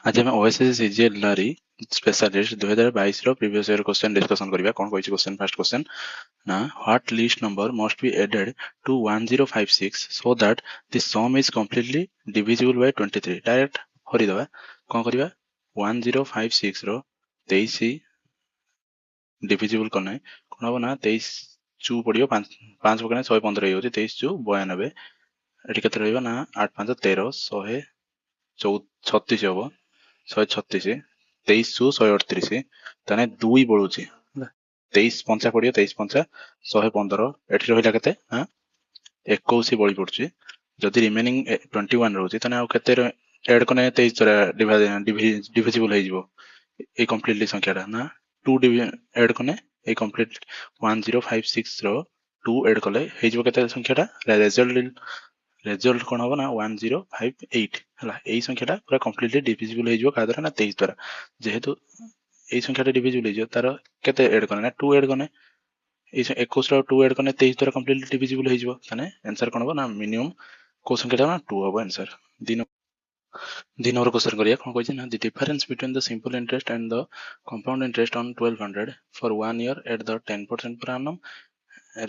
आज आम OSS CGLRE specialist 2022 रो प्रीवियस ईयर क्वेश्चन डिस्कशन करिया। कोन कहछि क्वेश्चन? फर्स्ट क्वेश्चन ना what least number must be added to 1056 so that the sum is completely divisible by 23। Direct हरि दबा कोन करिवा 1056 रो 23 डिविजिबल करना कोन हो ना 23 चू पडियो 5 5 पकने 115 हो 23 चू 92 एटी केते रहइबा ना 8 5 13 100 36 हबो 136 23 चू 138 ताने 2 बळुची 23 पंचा पडियो 23 पंचा 115 एठी रहिला केते हां 21 बळी पडुची जदि रिमेनिंग 21 रहउची ताने आ केते ऐड कने 23 तरा डिविजिबल हे जिवो ए कंप्लीटली संख्याटा ना 2 ऐड कने ए कंप्लीट 1056 रो 2 ऐड कले हे जिवो केते संख्याटा रिजल्ट कोन हो ना 1058 हला एई संख्याटा पूरा कंप्लीटली डिविजिबल हे जिवो का द्वारा ना 23 द्वारा जेहेतु एई संख्याटा डिविजिबल हे जिवो तार केते ऐड कने ना 2 ऐड कने एई 21 रो 2 ऐड कने 23 द्वारा कंप्लीटली डिविजिबल हे जिवो ताने आंसर कोन हो ना मिनिमम को संख्याटा ना 2 हो आंसर दी नंबर क्वेश्चन करिया कोन कहछि ना the difference between the simple interest and the compound interest on 1200 for 1 year at the 10% per annum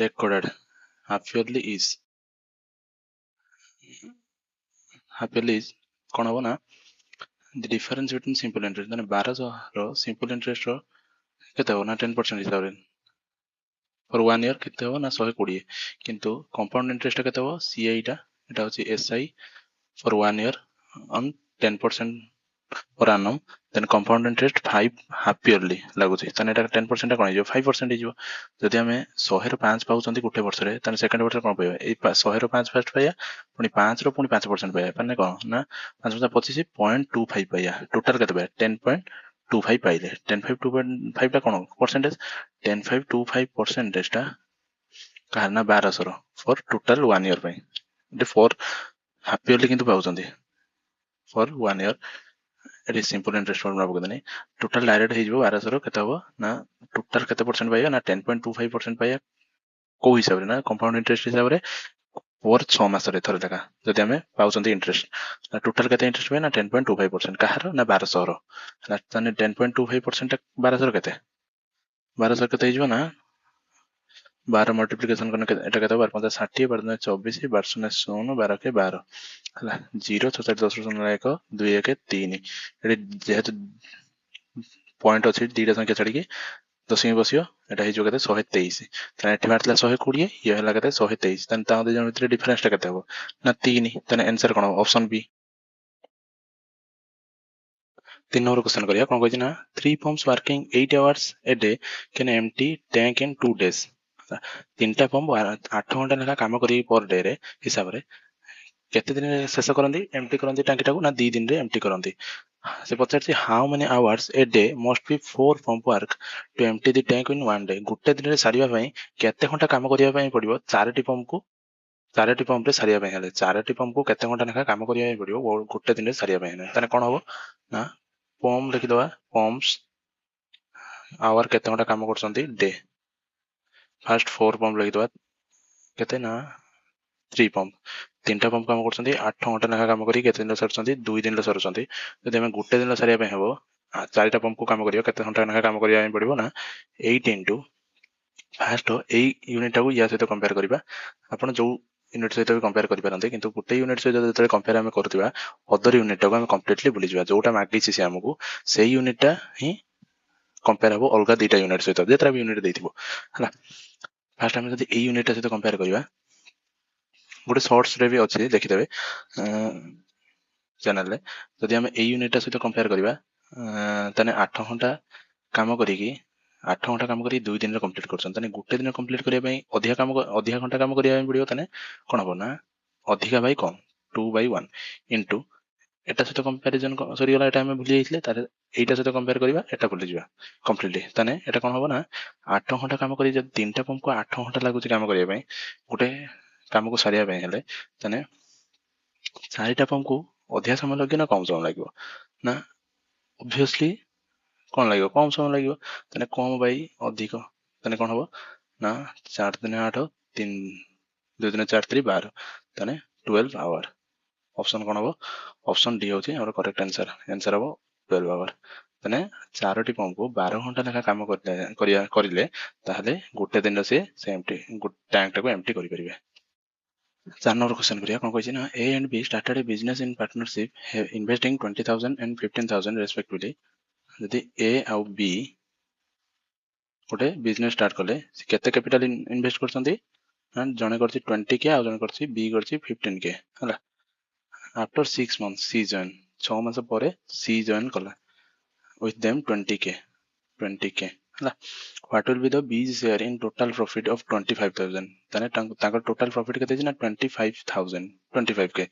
recorded half yearly is कौन हम ना the difference between simple interest माने 1200 रो सिंपल इंटरेस्ट रो केते हो ना 10% हिसाब रे फॉर 1 ईयर केते हो ना 120 किंतु कंपाउंड इंटरेस्ट केते हो सीआई टा एटा होची SI for 1 year on 10% per annum then compound interest 5 half yearly लागुची तने एटा 10% कोन हिजो 5% हिजो जदि हमें 100 रो 5 पाउचंती गुटे वर्ष रे तने सेकंड वर्ष कोन पाइबा ए 100 रो 5 फर्स्ट पाइया पुनी 5 रो पुनी 5% पाइया तने कोन ना 5 25.25 पाइया टोटल केते पाइया 10.25 पाइले 10.25 टा कोन परसेंटेज 10.25 टा कहर ना 1200 रो फॉर टोटल 1 ईयर पई दे फॉर हाफ ईयरली किंतु पाउचंती फॉर 1 ईयर एटी सिंपल इंटरेस्ट फॉर्मूला पकदनी टोटल डायरेक्ट हे जिवो 1200 रो केते हबो ना टोटल केते परसेंट पाइया ना 10.25% पाइया को हिसाब रे ना कंपाउंड इंटरेस्ट हिसाब रे पर 6 मास रे थरे लगा जदि हमें पाउचंती इंटरेस्ट ना टोटल केते इंटरेस्ट पाइया ना 10.25% कहर ना 1200 रो ना तने 10.25% 1200 रो केते 1200 केते हिजबो ना 12 मल्टीप्लिकेशन करने एटा केते 12 5 60 12 24 12 0 12 के 12 हला 0 66 10 0 1 2 1 3 एटी जेहेतु पॉइंट अछि दीटा संख्या छाडी के दशमी बसियो एटा हे जो केते 123 तने एठी मारतला 120 ये हला केते 123 तने ता दे जण भितर डिफरेंस ता केते हो ना 3 तने आंसर कोन ऑप्शन बी 3 नंबर क्वेश्चन करिया कोन कहछि ना 3 pumps working 8 hours a day can empty tank in 2 days तीनटा पंप 8 घंटा लेखा काम करी पर डे रे हिसाब रे केते दिन शेष करंदी एम्प्टी करंदी टांकी टाकू ना 2 दिन रे एम्प्टी करंदी से पचारछि how many hours a day must be 4 pump work to empty the tank in 1 day गुटे दिन रे सारिबा पई केते घंटा काम करिया पई पड़िबो चारटी पंप को चारटी पंप रे सारिया पई हेले चारटी पंप को केते घंटा लेखा काम करिया पई पड़िबो गुटे दिन रे सारिया पई हेले तने कोन हो ना पंप लिखि दवा पंप्स आवर केते घंटा काम करछंती डे फर्स्ट 4 पंप लिखि दवा केते ना 3 पंप तीनटा पंप काम करछंती 8 घंटा लेखा काम करी केते दिन सरछंती 2 दिन सरछंती जदि हम गुटे दिन सारिया पई हेबो चारटा पंप को काम करियो केते घंटा लेखा काम करिया पई पड़िबो ना 8 इनटू फर्स्ट ए यूनिट को या सहित कंपेयर करबा आपण जो यूनिट सहित भी कंपेयर करि पारंते किंतु गुटे यूनिट सहित जतले कंपेयर हम करथिबा अदर यूनिट को हम कंप्लीटली भूली जबा जोटा मागिछि से हमकु सेही यूनिट टा ही कंपेयर हबो अलगा दुटा यूनिट सहित जेतरा भी यूनिट देथिबो हला फर्स्ट हम जदि ए यूनिट सहित कंपेयर करबा गोटे शॉर्ट्स रे भी अछि देखि देबे चैनल रे जदि हम ए यूनिट सहित कंपेयर करबा तने 8 घंटा काम करिकी 8 घंटा काम करी 2 दिन रे कंप्लीट करछन तने गुटे दिन कंप्लीट करिया पई अधिका घंटा काम करिया पई पड़ियो तने कोन हो ना अधिका बाय कम 2/1 इनटू एटा सहित कंपैरिजन सरी गला एटा हम भूली जाइतले तारे एटा सहित कंपेयर करबा एटा भूली जिबा कंप्लीटली तने एटा कोन हो ना 8 घंटा काम करी जब तीनटा पंप को 8 घंटा लागुची काम करिया पई गुटे काम को सारिया पई हेले तने चारिटा पंप को अधिका समय लगे ना कम समय लागिवो ना ऑब्वियसली कौन लगे कम समय लगे तने कम बाई अधिक तने कौन हम ना 4 दिन 8 3 2 दिन 4 3 12 तने 12 आवर ऑप्शन कौन हम ऑप्शन डी होची हमर करेक्ट आंसर हम 12 आवर ताने चारोटी पंप को 12 घंटा लेखा काम करिले ताहले गोटे दिन से एम्प्टी टैंक टाको एम्प्टी करि परिबे। 4 नंबर क्वेश्चन करिया कोन कहछि ना A and B started a business in partnership investing 20,000 and 15,000 respectively। यदि A आउ B गोटे बिजनेस स्टार्ट कले केते कैपिटल इन्वेस्ट करछंती जने करछि 20k आउ जने करछि B करछि 15k हला। आफ्टर 6 months C join 6 मास परे C join कला with them 20k हला। what will be the B's share in total profit of 25,000 ताने ताकर टोटल प्रॉफिट केते ना 25k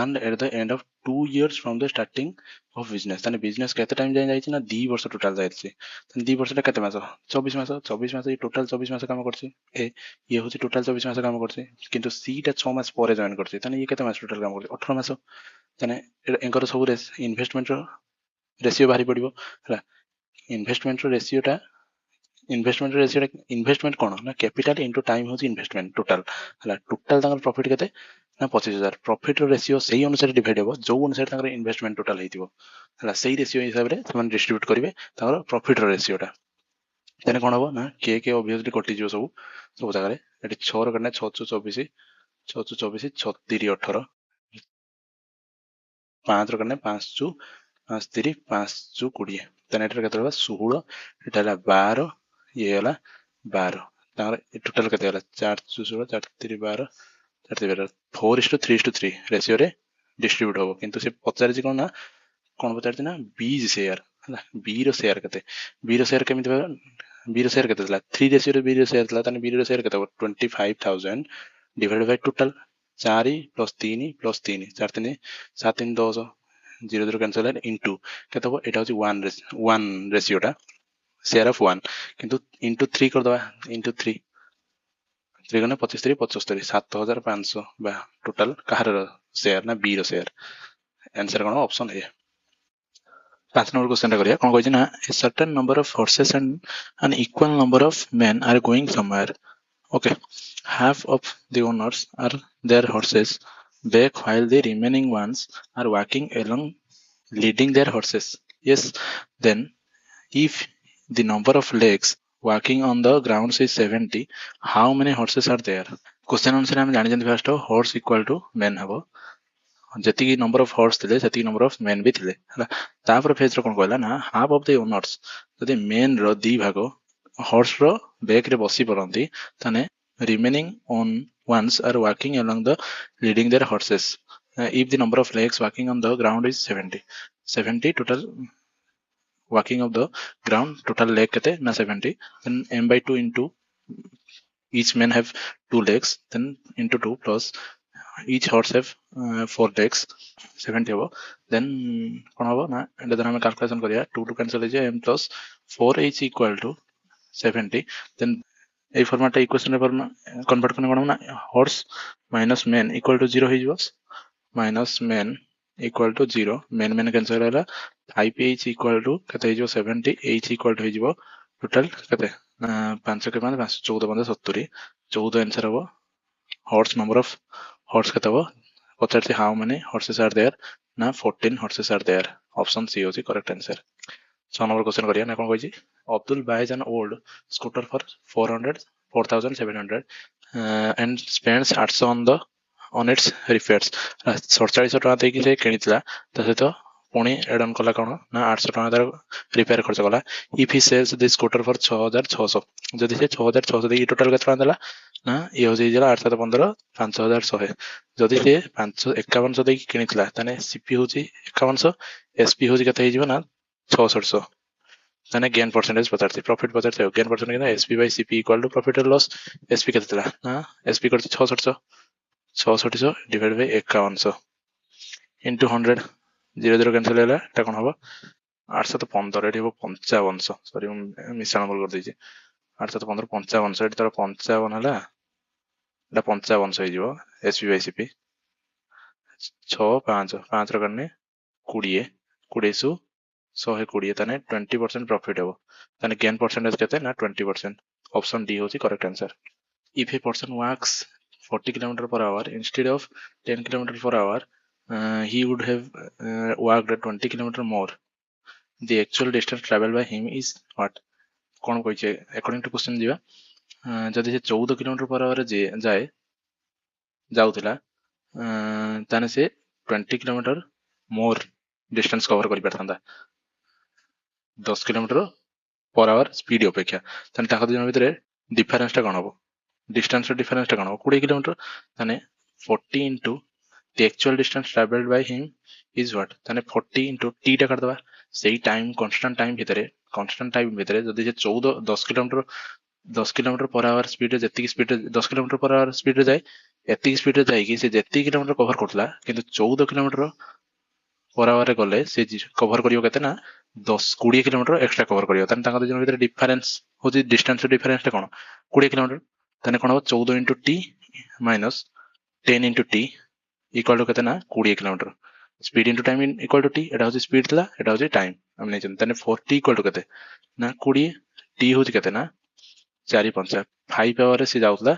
and at the end of 2 years from the starting of business ताने business केते time जाय जाय ना 2 वर्ष टोटल जाय छि ताने 2 वर्ष केते मास 24 मास ये टोटल 24 मास काम करछि ए ये होछि टोटल 24 मास काम करछि किंतु सी टा 6 मास परे जॉइन करछि ताने ये केते मास टोटल काम करछि 18 मास ताने एंकर सब इन्वेस्टमेंट रो रेशियो बाहरी पड़िबो हला। इन्वेस्टमेंट रो रेशियो टा इन्वेस्टमेंट कोन ना कैपिटल इनटू टाइम होछि इन्वेस्टमेंट टोटल हला। टोटल तांगर प्रॉफिट केते ना 25,000 प्रॉफिट रो रेशियो सेही अनुसार डिवाइड हेबो जो अनुसार तांगर इन्वेस्टमेंट टोटल हेतिबो हला। सेही रेशियो हिसाब रे तमन डिस्ट्रीब्यूट करिवे तांगर प्रॉफिट रो रेशियो टा तेने कोन हबो ना के ऑब्वियसली कटि जिवो सब जगह रे एटी 6 रो करने 6 * 24 6 * 24 36 18 5 रो करने 5 * 5 3 5 * 20 तेने एटर केते हबो 16 एटा हला 12 ये हला 12 तांगर टोटल केते हला 4 * 16 4 3 12 4 3 12 4:3:3 रेशियो रे डिस्ट्रीब्यूट हबो किंतु से पचार कोन ना कोन पचार ना बी शेयर हला। बी रो शेयर केते बी रो शेयर केमिति बा बी रो शेयर केते हला 3 रेशियो रे बी रो शेयर हला ताने बी रो शेयर केते 25,000 डिवाइडेड बाय टोटल 4 + 3 + 3 4 3 7 3 10 0 0 कैंसिल है इनटू केते हो एटा होची 1 रेशियो टा शेयर ऑफ 1 किंतु इनटू 3 कर दबा इनटू 3 3 गने 25 3 75 7,500 बा टोटल कहार शेयर ना बी रो शेयर आंसर कोन ऑप्शन ए। 5 नंबर क्वेश्चन करिया कोन कहै ना a certain number of horses and an equal number of men are going somewhere। okay, half of the owners are their horses back while the remaining ones are walking along leading their horses। yes, then if the number of legs walking on the ground is 70 how many horses are there। Question अनुसार हम जानि जंती first horse equal to men हबो जति number of horse थिले जति number of main भी थिले हला। तापर फेज रो कोन कहला ना हाफ ऑफ द ओनर्स जति मेन रो दी भागो हॉर्स रो बैक रे बसी परंती तने remaining on ones are walking along the leading their horses। if the number of legs walking on the ground is 70 total walking of the ground total leg kete na 70 then m/2 into each man have 2 legs then into 2 plus each horse have 4 legs 70 habo then kon habo na ende then ame calculation kariya 2 to cancel je m plus 4h equal to 70 then এই ফরম্যাটটা equation রে convert করলে কোন না horse minus men equal to 0 হই যাবস minus men equal to 0 men men cancel होला 5h equal to कते हो 70 h इक्वल टू हो जिवो टोटल कते 5 के 5 14 5 70 14 आंसर हो हॉर्स नंबर ऑफ हॉर्स कते हो पचार how many horses are there ना 14 horses are there option C होची करेक्ट आंसर। 6 नंबर क्वेश्चन करिया ना कोन कहै Abdul buys an old scooter for 4,700 and spends 800 on its repairs। 47 टका देकी से किनितला त सहित पुणी एड ऑन कला कोन ना 800 टका तार रिपेयर खर्च कला। If he sells this scooter for 6,600 जदि से 6,600 देकी टोटल केतना देला ना ये हो जला 815 5,100 जदि से 551 देकी किनितला तने सीपी होची 51 एसपी होची कते हिजबो ना 600 तने गेन परसेंटेज पचारती प्रॉफिट पचारती गेन परसेंटेज किना SP by CP equal to profit और लॉस एसपी केते तला ना एसपी करती 600 डिवाइड बाय 5100 इनटू 100 0 0 कैंसिल होला एटा कोन हबो 815 एटी हबो 5500 सॉरी मिश्रण बोल कर देछि 815 5500 एटी तर 55 होला एटा 5500 हो जिवो एसपी बाय सीपी 6 5 5 रो करने 20 20 120 तने 20% प्रॉफिट हो तने गेन परसेंटेज केते ना 20% ऑप्शन डी होची correct answer. If a person walks 40 km per hour instead of 10 km per hour he would have walked 20 km more the actual distance travel by him is what कौन कही according to question जीवा जदि से 14 kilometre per our जाए जाउथिला ताने से 20 kilometre मोर distance cover कर पारथांदा 10 kilometre per hour speed अपेक्षा ताने ताको दिन भितर डिफरेंस टा कोन हबो डिस्टेंस डिफरेंस टा कोन हबो 20 किलोमीटर ताने 40 into the actual distance traveled by him is what ताने 40 into t टा कर दबा सेही टाइम कांस्टेंट टाइम भितरे जदि से 14 10 किलोमीटर पर आवर स्पीड रे जति speed 10 kilometre per hour speed रे जाए एति स्पीड रे जाई कि से जति किलोमीटर कवर करथला किंतु 14 किलोमीटर पर आवर रे गले से कवर करियो केते ना 20 किलोमीटर एक्स्ट्रा कवर करियो ताने ताका दुजन भितर डिफरेंस होची डिस्टेंस डिफरेंस टा कोन 20 किलोमीटर ताने कोन हो 14 into t minus 10 into t equal to केते ना 20 kilometre speed into time equal to T एटा होची स्पीड थला एटा होची टाइम हम नै जन ताने 40 इक्वल टू केते ना 20 टी होची केते ना 4 5 5 आवर से जाउतला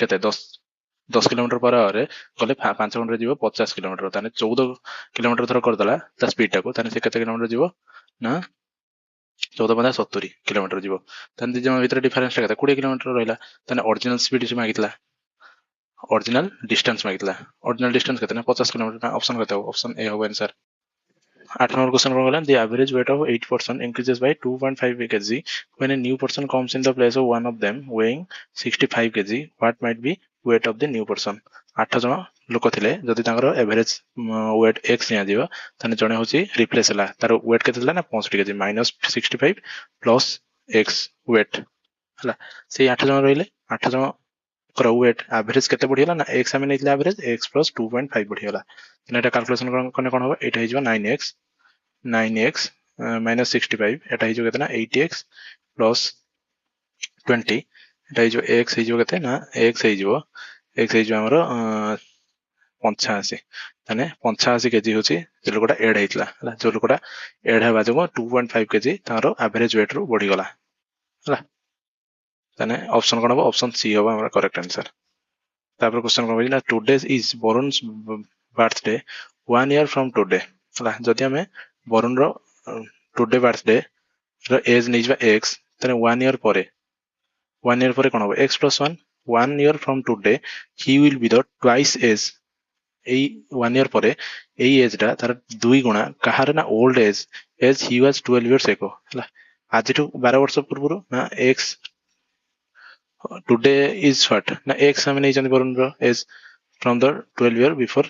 केते 10 किलोमीटर पर आवर रे गले 5 घंटा जीवो 50 किलोमीटर ताने 14 किलोमीटर थर कर दला ता स्पीड टाको ताने से केते किलोमीटर जीवो ना 14 5 70 किलोमीटर जीवो ताने दिजम भीतर डिफरेंस टा केते 20 किलोमीटर रहला ताने ओरिजिनल स्पीड से मागितला ओरिजिनल डिस्टेंस मागितला ओरिजिनल डिस्टेंस केते ना 50 किलोमीटर ना ऑप्शन केते हो ऑप्शन ए हो आंसर 8 नंबर क्वेश्चन कोन गला the average weight of 8 person increases by 2.5 kg when a new person comes in the place of one of them weighing 65 kg what might be weight of the new person 8 जण लोक थिले जदि तांकर average weight x निया जीवा तने जणे होची रिप्लेस हला तार weight केते थिला ना 65 kg minus 65 plus x weight हला से 8 जण रहिले 8 जण कर weight एवरेज केते बढ़ी हला ना x हम नेथिला एवरेज x plus 2.5 बढ़ी हला तने एटा कैलकुलेशन कोन कोन होबा एटा हिजबा 9x minus 65 एटा हिजो केते ना 80x plus 20 एटा हिजो x हिजो केते ना x हिजो हमरो 85 ताने 85 केजी होची जे लोकटा एड हेतला हला जो लोकटा एड हेबा जको 2.5 केजी तारो एवरेज weight रो बढ़ी गला हला ताने ऑप्शन कोन होबा ऑप्शन सी होबा हमरा करेक्ट आंसर तापर क्वेश्चन कोन होइला टुडे इज वरुण's बर्थडे 1 year from today हला जदि हमें वरुण रो टुडे बर्थडे रो एज निजबा x ताने 1 year परे 1 year परे कोन होबा x plus 1 year from today he will be the twice age এই 1 year পরে এই এজ টা তার দুই গুণা কাহার না ওল্ড এজ হি ওয়াজ 12 years ago হলা আজিটু 12 वर्ष पूर्व ना x टुडे इज व्हाट ना x हम नै जन वरुण रो age from the 12 year before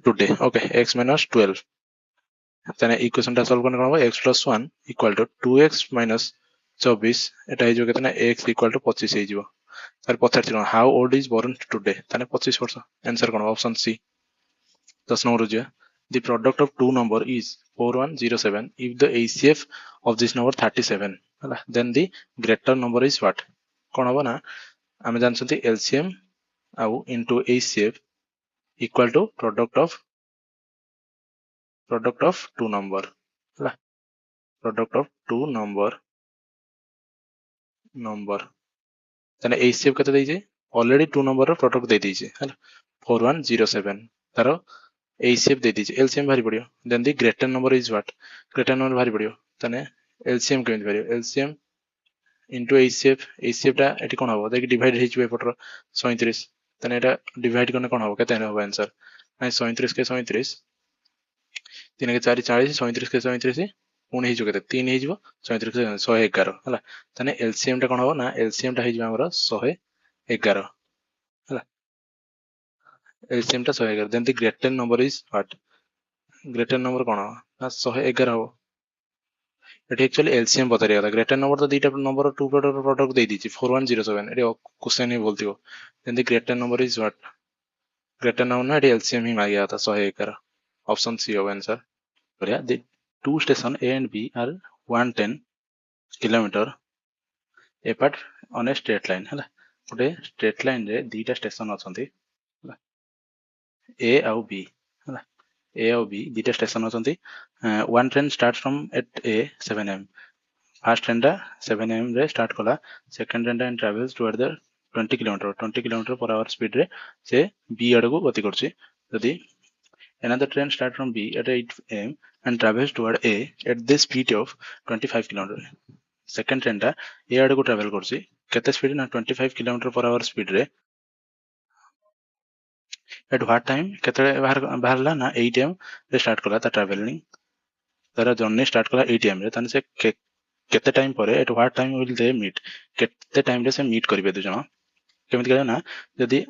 today okay x minus 12 ताने इक्वेशन टा सॉल्व करने कोन x plus 1 equal to 2x minus 24 एटा हिजो केतना x equal to 25 हिजो तार पछार छी how old is Varun today ताने 25 वर्ष आंसर कोन ऑप्शन सी 10 नंबर जे the product of two number is 4107 if the HCF of this number 37 हला then the greater number is what कोन होबा ना हम जानछथि LCM आउ into HCF equal to product of two number हला product of two number ताने HCF कते दै छै ऑलरेडी टू नंबर रो प्रोडक्ट दे दै छै हला 4107 तारो HCF दे दी छै LCM भारी पड़ियो then the greater number is what greater number भारी पड़ियो ताने LCM केमिति भारी LCM into HCF टा एटी कोन होबो देखि डिवाइड हेजबे एपटर 37 ताने एटा डिवाइड करने कोन होबो केते होबो आंसर नै 37 के 37 3 के 4 40 37 के 37 पुणी हिजो केते 3 हिजबो 37 के 111 हला ताने LCM टा कोन होबो ना LCM टा हिजबो हमरो 111 हला LCM टा 111 then the greater number is what greater number कोन ना 111 हो एटी एक्चुअली LCM बता रिया था ग्रेटर नंबर तो दीटा नंबर टू प्रोडक्ट दे दीची 4107 एटी क्वेश्चन ही बोलतियो then the greater number is what greater number ना एटी LCM ही मांगा था 111 ऑप्शन सी हो आंसर बढ़िया the two station A and B are 110 kilometre apart on a straight line हला गोटे स्ट्रेट लाइन रे दीटा स्टेशन अछंती A आउ B हला A आउ B दीटा स्टेशन अछंती one train starts from at A 7 am first train टा 7 am रे स्टार्ट कला सेकंड ट्रेन टा travels toward the 20 kilometre per hour speed रे से B आड़ को गति करछि जदी another train start from B at 8 am and travels toward A at the speed of 25 km. Second train टा A आड़ को travel करछि केते speed ना 25 km per hour speed रे at what time केते बाहरला ना 8 am रे start कला ता traveling तारा जर्नी start कला 8 am रे ताने से केते टाइम परे at what time will they meet केते टाइम रे से मीट करिवे दु जण केमिति कहले ना जदी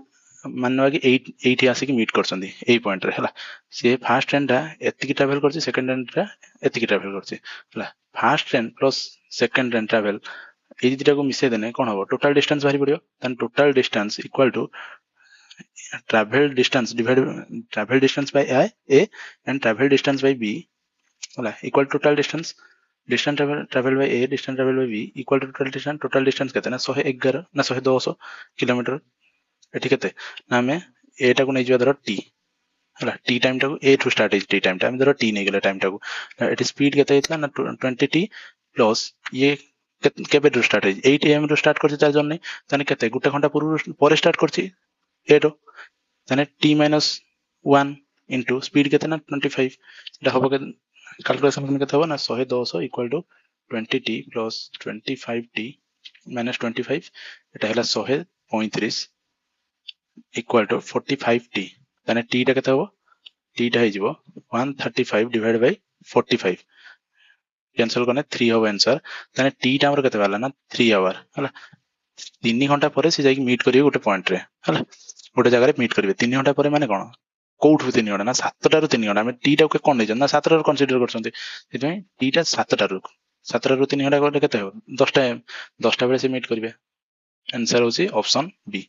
मानवा कि 8 आसी कि मीट करछंदी एई पॉइंट रे हला से फर्स्ट ट्रेन टा एतिकी ट्रैवल करछि सेकंड ट्रेन टा एतिकी ट्रैवल करछि हला first train plus second train travel एई दिटा को मिसे देने कोन हो टोटल डिस्टेंस बाहरी पड़ियो तन total distance equal to travel distance divided travel distance by a and travel distance by b हला equal to total distance distance travel by a distance travel by b equal to total distance केते ना 111 ना 110 kilometre एठी केते ना हमें a टा को नै जिवा धर t हला t टाइम टा को a to start t time टा हम धर t नै गेले टाइम टा को एठी स्पीड केते हितला ना 20t प्लस ये केबे टू स्टार्ट 8 am रो स्टार्ट करछि तार जर्नी तने केते गुटे घंटा पूर्व परे स्टार्ट करछि a रो तने t minus 1 into speed केते ना 25 एटा होबो के कैलकुलेशन करने केते होबो ना 110 equal to 20t plus 25t minus 25 एटा हला 135 इक्वल टू 45t तने t टा केते होबो t टा हे जिवो 135 डिवाइड बाय 45 कैंसिल करने 3 हो आंसर तने t टा हमर केते वाला ना 3 आवर हला 3 घंटा परे से जाई मीट करियो गोटे पॉइंट रे हला गोटे जगह रे मीट करिवे 3 घंटा परे माने कोन कोउठु 3 घंटा ना 7टा रु 3 घंटा हम टी टा को कोन नै जन ना 7टा रु कंसीडर करछन्ते सेतै टी टा 7टा रु 3 घंटा कोटे केते हो 10टा बेले से मीट करिवे आंसर होसी option B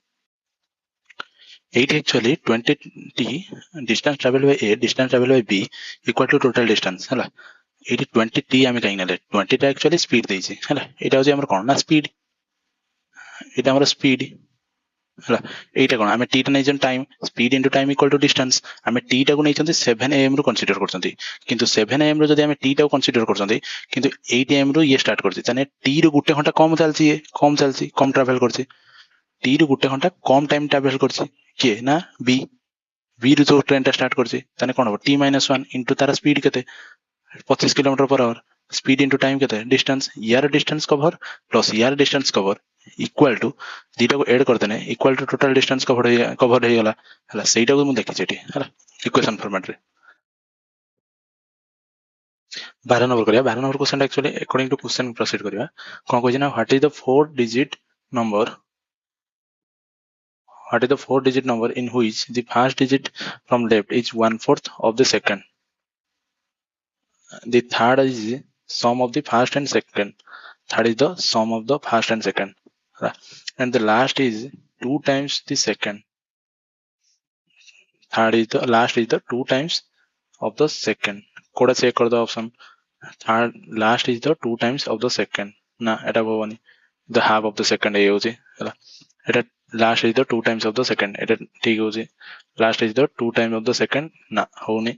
8 actually 20t distance travel by a distance travel by b equal to total distance हला 20t हम कहीं नले 20 टा एक्चुअली स्पीड देछि हला एटा होसी हमर कोन ना स्पीड एटा हमर स्पीड हला एटा कोन हमें t टा नै जन time speed into time equal to distance हमें t टा को नै छन्ती 7 am रो कंसीडर करछन्ती किंतु 7 am रो जदी हमें t टा को कंसीडर करछन्ती किंतु 8 am रो ये स्टार्ट करछि तने t रो गुटे घंटा कम चलछि कम ट्रैवल करछि t रो गुटे घंटा कम टाइम ट्रैवल करछि के ना b रो जो ट्रेन टा स्टार्ट करछि तने कोन हो t - 1 इनटू तारा स्पीड केते 25 kilometre per hour speed into time केते डिस्टेंस यार डिस्टेंस कवर प्लस यार डिस्टेंस कवर इक्वल टू दीटा को ऐड कर देने equal to total distance cover हे गला हला सेटा को मु देखि छेटी हला इक्वेशन फॉर्मेट रे 12 नंबर करिया 12 number question actually according to question proceed करिया कोन कहै ना what is the four digit number in which the first digit from left is 1/4 of the second the third is sum of the first and second third is the sum of the first and second and the last is 2 times the second third is the last is the 2 times of the second कोडा check कर दो option third last is the 2 times of the second ना एटा होबनी the half of the second ए होची हला एटा last is the 2 times of the second एटा ठीक होची last is the 2 times of the second ना होनी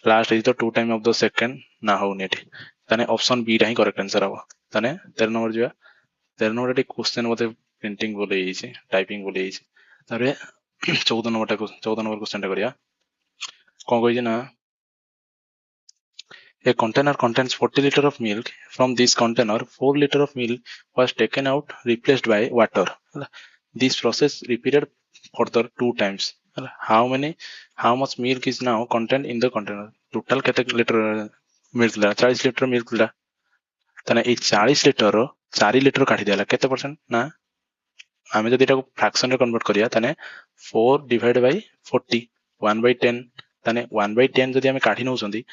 last is the 2 times of the second ना होनी एठी तने ऑप्शन बी रा ही करेक्ट आंसर हो तने 13 नंबर जिया 13 नंबर एटी क्वेश्चन मते प्रिंटिंग बोले हिची टाइपिंग बोले हिची तारे 14 नंबर क्वेश्चन टा करिया कोन कहि ना a container contains 40 liters of milk. From this container, 4 liters of milk was taken out, replaced by water. This process repeated further 2 times. How much milk is now contained in the container? Total kete liter milk La 40 liter milk ला तने ए 40 liter रो 4 liter काटी देला केते percent ना हमें जदि एटा को fraction रे convert करिया तने 4 डिवाइड बाय 40 1/10 तने 1/10 जदि हमें काढी नउछंदी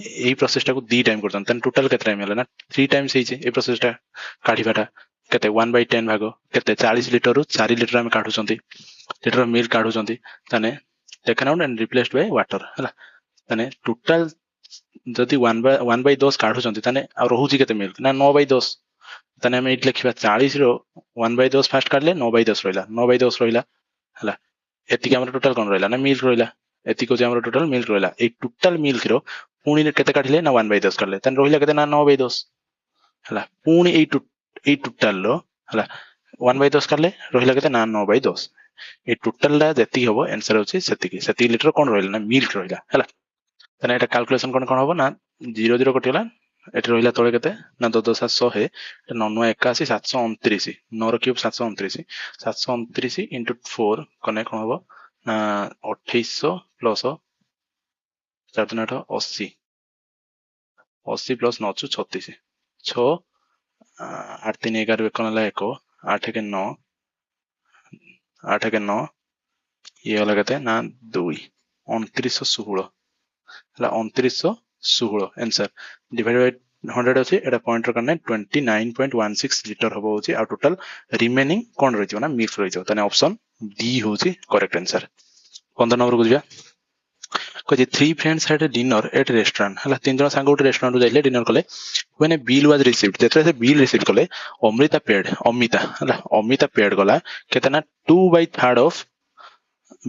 एई प्रोसेस टा को दी टाइम करछन तने टोटल केते टाइम होला ना 3 टाइम्स हेचे ए प्रोसेस टा काढीबाटा केते 1/10 भागो केते 40 लिटर रु 4 लिटर हमें काढुछंती लिटर मिल्क काढुछंती तने taken out and replaced by water हला तने टोटल जदि 1/10 काढुछंती तने आ रहउची केते मिल्क ना 9/10 तने हमें इट लिखिबा 40 रो 1/10 फास्ट काढले 9/10 रहिला 9/10 रहिला हला एति के हमर टोटल कोन रहिला ना मिल्क रहिला एति को जे हमर टोटल मिल्क रहिला ए टोटल मिल्क रो पुणी केते काढले ना 1/10 काढले तने रहिला केते ना 9/10 हला पुणी ए टोटल रो हला 1/10 काढले रहिला केते ना 9/10 ए टोटल ला जति हबो आंसर होची सेति लिटर कोन रहिला ना मिल्क रहिला हला ताने एटा कैलकुलेशन कोन होबो ना 0 0 कटिला एठी रहिला तळे केते ना 2 2 700 हे 9 9 81 729 9 ର क्यूब 729 729 into 4 कने कोन होबो ना 2800 प्लस 4 3 8 80 80 प्लस 9 36 6 8 3 11 कोन ला 1 8 के 9 8 के 9 ये वाला कहते हैं ना 2 2916 हला 2916 आंसर डिवाइड बाय 100 अछि एटा पॉइंट करने 29.16 लीटर हबो होछि आ टोटल रिमेनिंग कोन रहिजो ना मिक्स रहिजो तने ऑप्शन डी होछि करेक्ट आंसर 15 नंबर बुझिया कहि three friends had a dinner at restaurant हला तीन जन सांग गोटे रेस्टोरेंट जाइले डिनर कले when a bill was received जेतरे से बिल रिसीव कले अमिता पेड गला केतना 2/3 ऑफ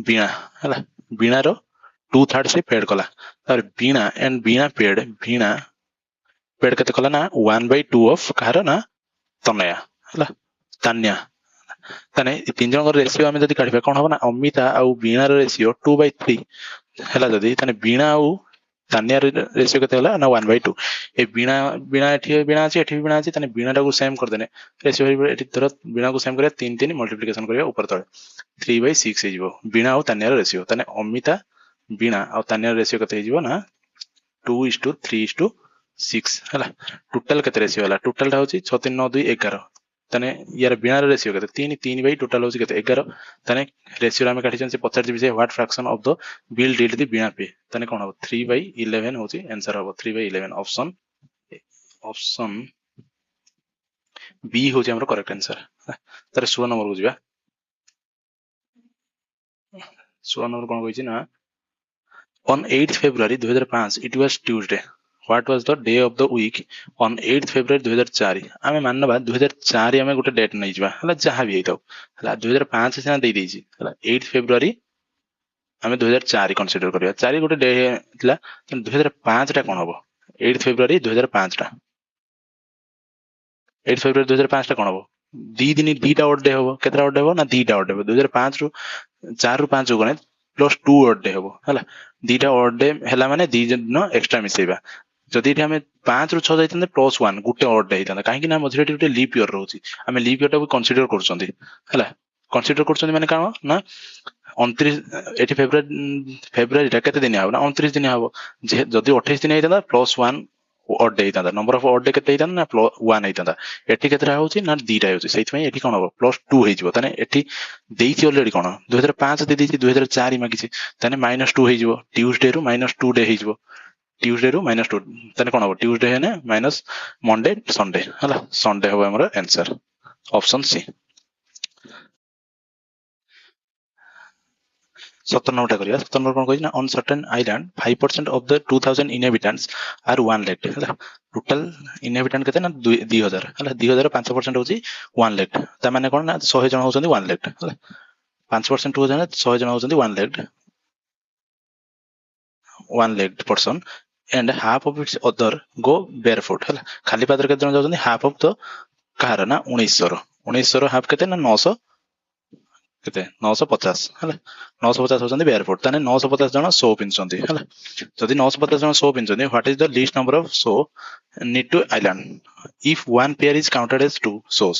बीणा हला बीणा रो 2/3 से पेड कला तार बीणा एंड बीणा पेड केते कला ना 1/2 ऑफ कहार ना तनया हला तान्या तने तीन जन रेशियो आमे जदी काढिबा कोन होबा ना अमिता आ बीणा रो रेशियो 2/3 हला जदी तने बीणा आ तान्या रेशियो केते हला ना 1/2 ए बीणा एठी बीणा अछि तने बीणा को सेम कर देने रेशियो एठी धर बीणा को सेम करे 3 3 मल्टीप्लिकेशन करिया ऊपर तळे 3/6 हे जिवो बीणा आ तान्या रेशियो तने अमिता बीणा आ तान्या रेशियो केते हे जिवो ना 2:3:6 हला टोटल केते रेशियो हला टोटल टा होची 6 3 9 2 11 तने यार बीणा रेशियो केते 3 3 बाई टोटल होची केते 11 तने रेशियो में काठी से पचार दिबे what fraction of the bill did the Veena pay तने कोन हो 3/11 होची आंसर हो 3/11 ऑप्शन बी होची हमर करेक्ट आंसर तारे 16 नंबर बुझिबा 16 नंबर कोन होईची ना on 8th February 2005 it was Tuesday what was the day of the week on 8th February 2004 आमे मानबा 2004 आमे गोटे डेट नै जिबा हला जहा भी हेताउ हला 2005 से दे देछि हला 8th February आमे 2004 कंसीडर करिया 4 गोटे डे थिला 2005 टा कोन होबो 8th February 2005 टा 8th February 2005 टा कोन होबो दी दिन दीटा ऑड डे होबो केतरा ऑड डे होबो ना दीटा ऑड डे होबो 2005 रु 4 रु 5 गने प्लस 2 ऑड डे होबो हला दीटा ऑड डे हला माने दी दिन एक्स्ट्रा मिसेबा जदि एठी हमें 5 रु 6 जाइतने प्लस 1 गुटे ऑड डे हितंदा काहे कि ना मझरे गुटे लीप ईयर रहउची हमें लीप ईयर टा को कंसीडर करछंती हला कंसीडर करछंती माने कानो ना 29 एठी फेब्रुआरी टा केते दिन आबो ना 29 दिन आबो जदि 28 दिन हितंदा प्लस 1 ऑड डे हितंदा नंबर ऑफ ऑड डे केते हितंदा ना प्लस 1 हितंदा एठी केतरा होची ना दीटा होची सहित में एठी कोन हो प्लस 2 हे जिवो तने एठी देइछि ऑलरेडी कोन 2005 दे देइछि 2004 मागिछि तने -2 हे जिवो ट्यूसडे रु -2 डे हे जिवो ट्यूसडे रु -2 तने कोन हो ट्यूसडे है ना माइनस मंडे संडे हला संडे हो हमर आंसर ऑप्शन सी 17 नंबर करिया 17 नंबर कोन कहि ना on certain island 5% of the 2000 inhabitants are 1 lakh हला टोटल इनहेबिटेंट केते ना 2000 हला 2000 5% होची 1 लाख त माने कोन ना 100 जन होचंदी 1 लाख हला 5% हो जाने 100 जन होचंदी 1 lakh 1 lakh person and half of its other go barefoot हला खाली पादर केते जन जाउचंदी हाफ ऑफ द कहार ना 1900 रो हाफ केते ना 900 केते 950 हला 950 होचंदी बेयरफुट तने 950 जन शो पिनचंदी हला जदि 950 जन शो पिनचंदी what is the least number of shoe need to island if one pair is counted as 2 shoes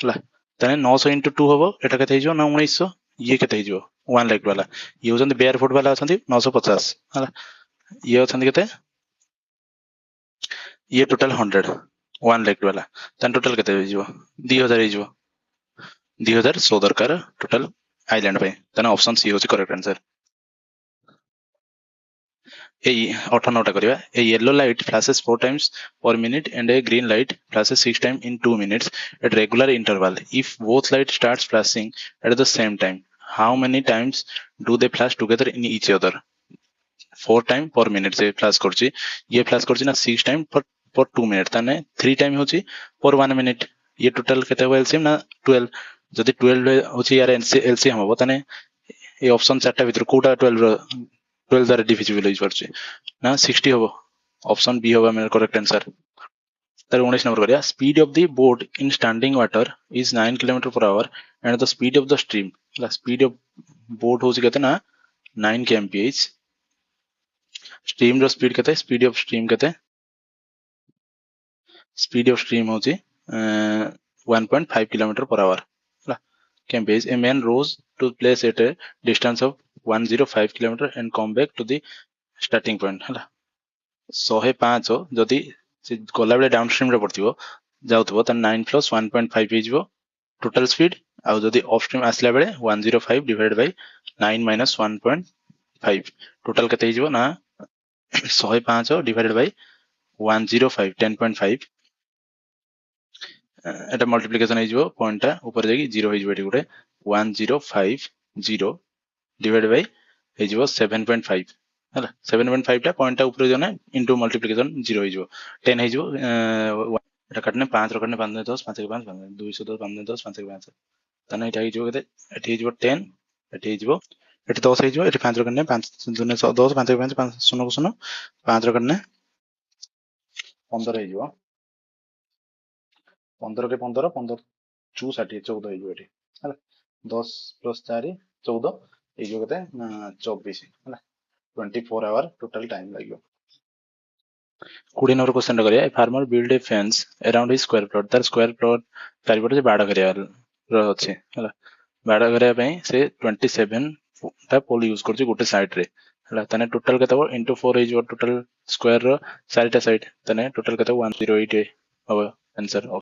हला तने 900 into 2 होबो एटा केते हिजो ना 1900 ये केते हिजो 1 लाख वाला ये होचंदी बेयरफुट वाला अछंदी 950 हला ये अछंदी केते ये टोटल 100 1 लाख वाला तन टोटल केते हिजो 2000 हिजो 2000 सो दरकार टोटल आइलैंड पे तने ऑप्शन सी होची करेक्ट आंसर ए 58 टा करिवा a yellow light flashes 4 times per minute and a green light flashes 6 times in 2 minutes at regular interval if both lights starts flashing at the same time how many times do they flash together in each other 4 times per minute से flash करछि ये flash करछि ना 6 times per 2 minutes तने 3 times होछि per 1 minute ये total केते हो एलसीएम ना 12 जदि 12 होछि यार एलसीएम होबो तने ये ऑप्शन चारटा भीतर कोटा 12 द्वारा डिविजिबल होई परछि ना 60 होबो ऑप्शन बी होबा मेरा करेक्ट आंसर तर 19 नंबर करिया speed of the boat in standing water is 9 km/h and the speed of the stream ला स्पीड ऑफ बोट होछि केते ना 9 kmph स्ट्रीम रो स्पीड केते स्पीड ऑफ स्ट्रीम केते स्पीड ऑफ स्ट्रीम होची 1.5 किलोमीटर पर आवर हला campaign a man rose to place at a distance of 105 kilometer and come back to the starting point हला 105 जदि से गला बेले डाउनस्ट्रीम रे पड़थिबो जाउथबो त 9 प्लस 1.5 हेजिबो टोटल स्पीड आउ जदि अपस्ट्रीम आसला बेले 105 डिवाइडेड बाय 9 माइनस 1.5 टोटल केते हेजिबो ना 105 डिवाइडेड बाय 105 10.5 এটা মল্টিপ্লিকেশন ହେଇଯିବ ପଏଣ୍ଟ ଟା ଉପରେ ଯାଇକି 0 ହେଇଯିବ ଏଠି ଗୋଟେ 1050 ଡିଭାଇଡ୍ ବାଇ ହେଇଯିବ 7.5 ହେଲା 7.5 ଟା ପଏଣ୍ଟ ଟା ଉପରେ ଜଣେ ଇନଟୁ ମଲ୍ଟିପ୍ଲିକେସନ 0 ହେଇଯିବ 10 ହେଇଯିବ এটা କାଟନେ 5 ର କାଟନେ 5 10 5 5 210 5 10 5 5 ତାନେ ଏଟା ହେଇଯିବ କେତେ ଏଠି ହେଇଯିବ 10 ଏଠି ହେଇଯିବ ଏଠି 10 ହେଇଯିବ ଏଠି 5 ର କାଟନେ 5 2 10 5 5 5 0 0 5 ର କାଟନେ 15 ହେଇଯିବ 15 के 15 15 चू 60 14 ହେଇଯିବ ଏଠି ହେଲା 10 ପ୍ଲସ୍ 4 14 ହେଇଯିବ କେତେ ନା 24 ହେଲା 24 आवर टोटल टाइम ଲାଗିବ 20 नंबर क्वेश्चन ଟା କରିବା farmer build a fence around his square plot तार स्क्वायर प्लॉट चारिपटे से बाड़ କରିବା ର ଅଛି ହେଲା ବାड़ କରିବା ପାଇଁ ସେ 27 ଟା पोल यूज करछि गोटे साइड रे ହେଲା तने टोटल केते हो इनटू 4 ହେଇଯିବ टोटल स्क्वायर ର चारिटा साइड तने टोटल केते 108 हबो आंसर